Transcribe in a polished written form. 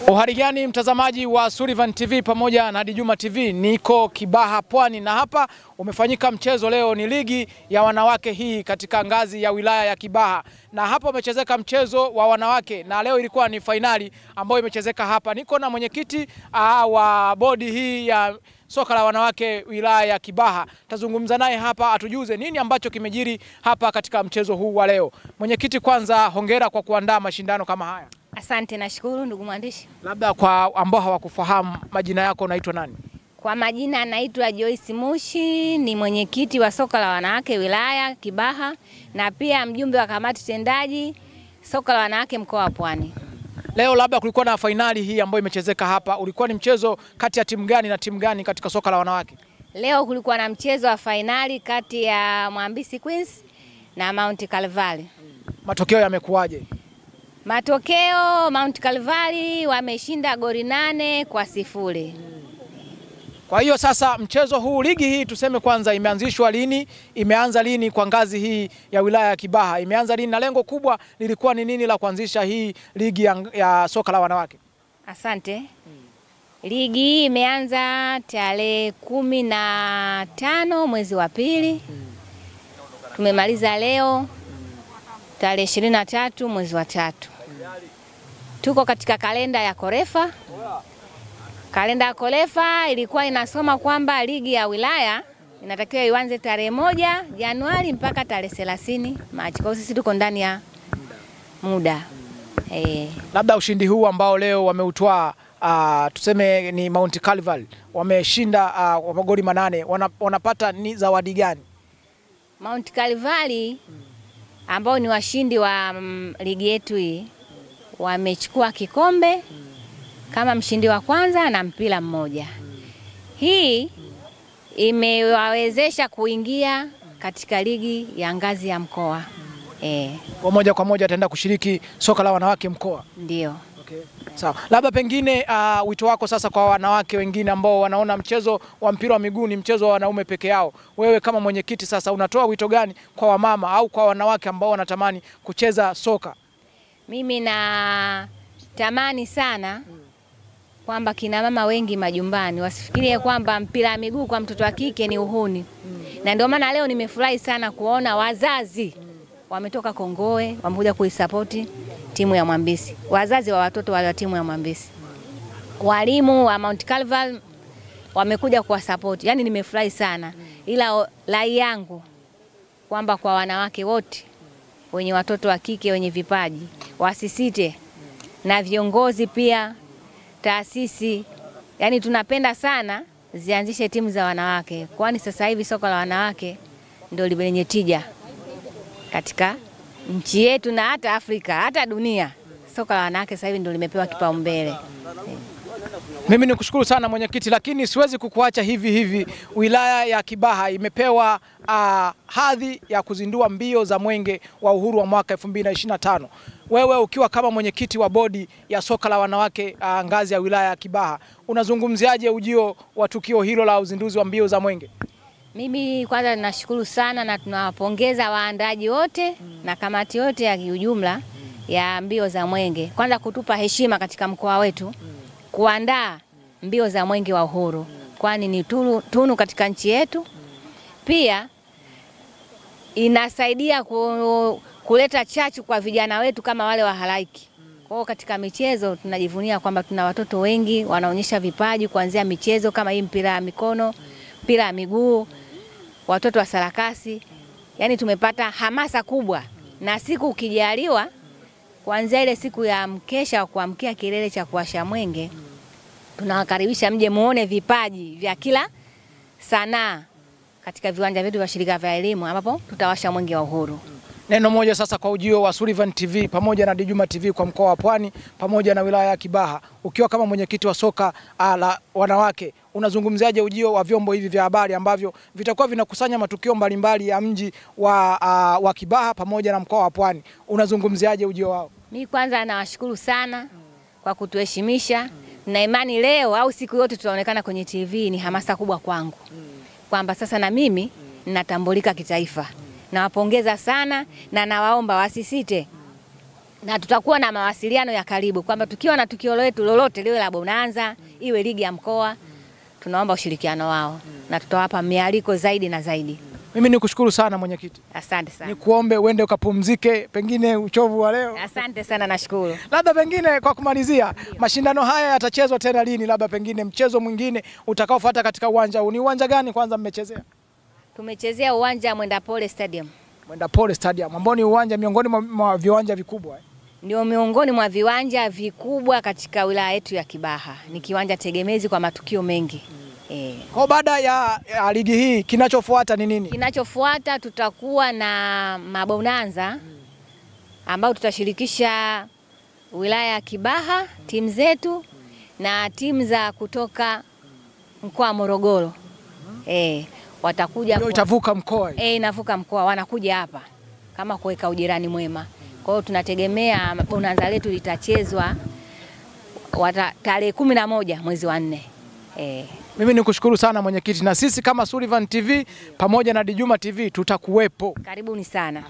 Uhali gani mtazamaji wa Sullivan TV pamoja na Djuma TV, niko Kibaha Pwani na hapa umefanyika mchezo leo. Ni ligi ya wanawake hii katika ngazi ya wilaya ya Kibaha, na hapa umechezeka mchezo wa wanawake na leo ilikuwa ni fainali ambayo imechezeka hapa. Niko na mwenyekiti wa bodi hii ya soka la wanawake wilaya ya Kibaha. Tazungumza naye hapa atujuze nini ambacho kimejiri hapa katika mchezo huu wa leo. Mwenyekiti, kwanza hongera kwa kuandaa mashindano kama haya. Asante, nashukuru ndugu mwandishi. Labda kwa ambao hawakufahamu, majina yako unaitwa nani? Kwa majina naitwa Joyce Mushi, ni mwenyekiti wa soka la wanawake wilaya Kibaha na pia mjumbe wa kamati tendaji soka la wanawake mkoa wa Pwani. Leo labda kulikuwa na fainali hii ambayo imechezeka hapa. Ulikuwa ni mchezo kati ya timu gani na timu gani katika soka la wanawake? Leo kulikuwa na mchezo wa fainali kati ya Mwambisi Queens na Mount Calvary. Matokeo yamekuwaje? Matokeo, Mount Calvary wameshinda goli 8-0. Kwa hiyo sasa mchezo huu, ligi hii tuseme kwanza imeanzishwa lini? Imeanza lini kwa ngazi hii ya wilaya ya Kibaha? Imeanza lini na lengo kubwa lilikuwa ni nini la kuanzisha hii ligi ya soka la wanawake? Asante. Ligi hii imeanza tarehe 15 mwezi wa pili. Tumemaliza leo tarehe 23 mwezi wa 3. Tuko katika kalenda ya Korefa. Kalenda ya Korefa ilikuwa inasoma kwamba ligi ya wilaya inatakiwa ianze tarehe 1 Januari mpaka tarehe 30 Machi. Kwa hiyo sisi tuko ndani ya muda. Labda ushindi huu ambao leo wameutwaa, tuseme ni Mount Calvary, wameshinda kwa magoli 8, wanapata ni zawadi gani? Mount Calvary ambao ni washindi wa ligi yetu hii wamechukua kikombe kama mshindi wa kwanza na mpira mmoja. Hii imewawezesha kuingia katika ligi ya ngazi ya mkoa. Moja kwa moja ataenda kushiriki soka la wanawake mkoa. Ndio. Okay. Sawa. Labda pengine wito wako sasa kwa wanawake wengine ambao wanaona mchezo wa mpira wa miguu ni mchezo wa wanaume peke yao. Wewe kama mwenyekiti sasa unatoa wito gani kwa wamama au kwa wanawake ambao wanatamani kucheza soka? Mimi na tamani sana kwamba kina mama wengi majumbani wasifikirie kwamba mpira wa miguu kwa mtoto wa kike ni uhuni. Na ndio maana leo nimefurahi sana kuona wazazi wametoka Kongoe wamekuja kuisapoti timu ya Mwambisi. Wazazi wa watoto wa timu ya Mwambisi. Walimu wa Mount Calvary wamekuja kuwasapoti. Yaani nimefurahi sana. Ila rai yangu kwamba kwa wanawake wote wenye watoto wa kike wenye vipaji wasisite, na viongozi pia, taasisi, yani tunapenda sana zianzishe timu za wanawake, kwani sasa hivi soka la wanawake ndio lenye tija katika nchi yetu na hata Afrika, hata dunia. Soka la wanawake sasa hivi ndio limepewa kipaumbele. Mimi nikushukuru sana mwenyekiti, lakini siwezi kukuacha hivi hivi. Wilaya ya Kibaha imepewa hadhi ya kuzindua mbio za mwenge wa uhuru wa mwaka 2025. Wewe ukiwa kama mwenyekiti wa bodi ya soka la wanawake ngazi ya wilaya ya Kibaha, unazungumziaje ujio wa tukio hilo la uzinduzi wa mbio za mwenge? Mimi kwanza ninashukuru sana na tunawapongeza waandaji wote na kamati yote ya ujumla ya mbio za mwenge. Kwanza kutupa heshima katika mkoa wetu kuandaa mbio za mwenge wa uhuru, kwani ni tunu katika nchi yetu. Pia inasaidia kuleta chachu kwa vijana wetu kama wale wa halaiki. Kwa hiyo katika michezo tunajivunia kwamba tuna watoto wengi wanaonyesha vipaji kuanzia michezo kama hii mpira ya mikono, mpira ya miguu, watoto wa sarakasi. Yaani tumepata hamasa kubwa, na siku ukijaliwa kuanzia ile siku ya mkesha wa kuamkia kilele cha kuwasha mwenge, tunawakaribisha mje muone vipaji vya kila sanaa katika viwanja vyetu vya shirika vya elimu ambapo tutawasha mwenge wa uhuru. Neno moja sasa kwa ujio wa Sullivan TV pamoja na Djuma TV kwa mkoa wa Pwani pamoja na wilaya ya Kibaha, ukiwa kama mwenyekiti wa soka la wanawake, unazungumziaje ujio wa vyombo hivi vya habari ambavyo vitakuwa vinakusanya matukio mbalimbali ya mji wa Kibaha pamoja na mkoa wa Pwani? Unazungumziaje ujio wao? Mimi kwanza nawashukuru sana kwa kutuheshimisha. Na imani leo au siku yote tutaonekana kwenye TV ni hamasa kubwa kwangu. Kwamba sasa na mimi ninatambulika kitaifa. Nawapongeza sana na nawaomba wasisite na tutakuwa na mawasiliano ya karibu kwamba tukiwa na tukio letu lolote liwe la bonanza, iwe ligi ya mkoa, tunaomba ushirikiano wao na tutawapa mialiko zaidi na zaidi. Mimi nikushukuru sana mwenyekiti. Asante sana. Nikuombe uende ukapumzike, pengine uchovu wa leo. Asante sana, nashukuru. Labda pengine kwa kumalizia, mashindano haya yatachezwa tena lini? Labda pengine mchezo mwingine utakaofuata katika uwanja huu ni uwanja gani kwanza mmechezea? Tumechezea uwanja Mwenda Pole Stadium. Mwenda Pole Stadium ambao ni uwanja miongoni mwa viwanja vikubwa. Ndio miongoni mwa viwanja vikubwa katika wilaya yetu ya Kibaha. Ni kiwanja tegemezi kwa matukio mengi. Kwa baada ya ligi hii kinachofuata ni nini? Kinachofuata tutakuwa na mabonanza ambao tutashirikisha wilaya ya Kibaha, timu zetu na timu za kutoka mkoa wa Morogoro. Watakuja kwa itavuka mkoa. Inavuka mkoa, wanakuja hapa kama kuweka ujirani mwema. Kwa hiyo tunategemea bonanza letu litachezwa tarehe 11 mwezi wa 4. Mimi nikushukuru sana mwenyekiti, na sisi kama Sullivan TV pamoja na Djuma TV tutakuwepo. Karibuni sana.